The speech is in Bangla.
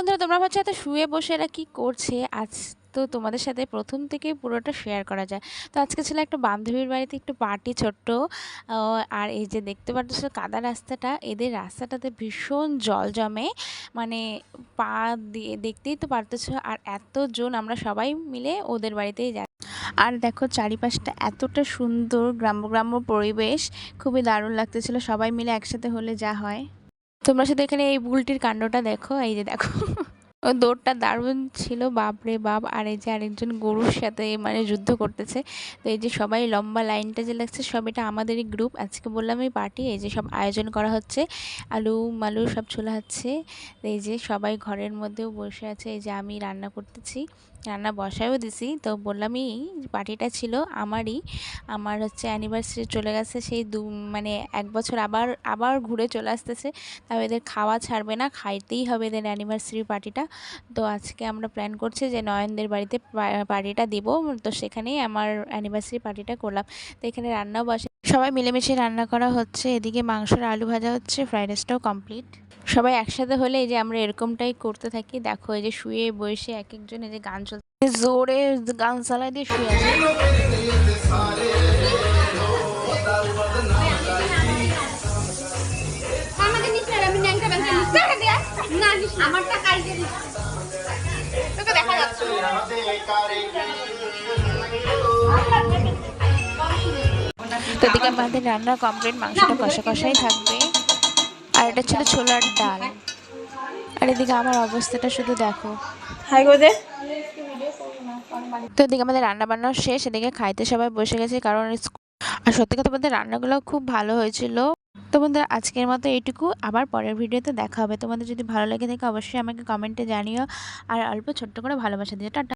বন্ধুরা, তোমরা ভাবছো এত শুয়ে বসে এরা কী করছে। আজ তো তোমাদের সাথে প্রথম থেকে পুরোটা শেয়ার করা যায়। তো আজকে ছিল একটা বান্ধবীর বাড়িতে একটু পার্টি, ছোট্ট। আর এই যে দেখতে পাচ্ছ কাদা রাস্তাটা, এদের রাস্তাটাতে ভীষণ জল জমে, মানে পা দিয়ে দেখতেই তো পারতেছ। আর এতজন আমরা সবাই মিলে ওদের বাড়িতেই যাই। আর দেখো চারিপাশটা এতটা সুন্দর, গ্রাম্য গ্রাম্য পরিবেশ, খুবই দারুণ লাগতেছিল সবাই মিলে একসাথে হলে যা হয়। তোমরা শুধু এখানে এই বুলটির কাণ্ডটা দেখো, এই যে দেখো ওই দৌড়টা দারুণ ছিল, বাপরে বাপ। আর এই যে আরেকজন গরুর সাথে মানে যুদ্ধ করতেছে। তো এই যে সবাই লম্বা লাইনটা যে লাগছে, সব এটা আমাদেরই গ্রুপ। আজকে বললাম এই পার্টি, এই যে সব আয়োজন করা হচ্ছে, আলু মালু সব ছোলা হচ্ছে। এই যে সবাই ঘরের মধ্যেও বসে আছে, এই যে আমি রান্না করতেছি, রান্না বসায়ও দিছি। তো বললামই পার্টিটা ছিল আমারই। আমার হচ্ছে অ্যানিভার্সারি চলে গেছে, সেই মানে 1 বছর আবার আবার ঘুরে চলে আসতেছে। তাও এদের খাওয়া ছাড়বে না, খাইতেই হবে এদের অ্যানিভার্সারি পার্টিটা। তো আজকে আমরা প্ল্যান করছি যে নয়নদের বাড়িতে পার্টিটা দিব। তো সেখানেই আমার অ্যানিভার্সারি পার্টিটা করলাম। তো এখানে রান্নাও বসে, সবাই মিলেমিশে রান্না করা হচ্ছে। এদিকে মাংসর আলু ভাজা হচ্ছে, ফ্রাইড রাইসটাও কমপ্লিট। সবাই একসাথে হলে এই যে আমরা এরকমটাই করতে থাকি। দেখো এই যে শুয়ে বসে এক একজন এই যে গান চলছে, জোরে গান চালায় দিয়ে শুয়ে আছে। তো এদিকে আমাদের রান্না কমপ্লিট, মাংসটা কষা কষাই থাকবে। আর এটা ছিল ছোলার ডাল। আর এদিকে আমার অবস্থাটা শুধু দেখো। হাই গো দে। তো এদিকে আমাদের রান্না বান্না শেষ, এদিকে খাইতে সবাই বসে গেছে, কারণ আর সত্যি কথা বলতে রান্নাগুলো খুব ভালো হয়েছিল। তো বন্ধুরা আজকের মতো এইটুকু, আবার পরের ভিডিওতে দেখা হবে। তোমাদের যদি ভালো লেগে থাকে অবশ্যই আমাকে কমেন্টে জানিও, আর অল্প ছোট্ট করে ভালোবাসা দিও। টাটা।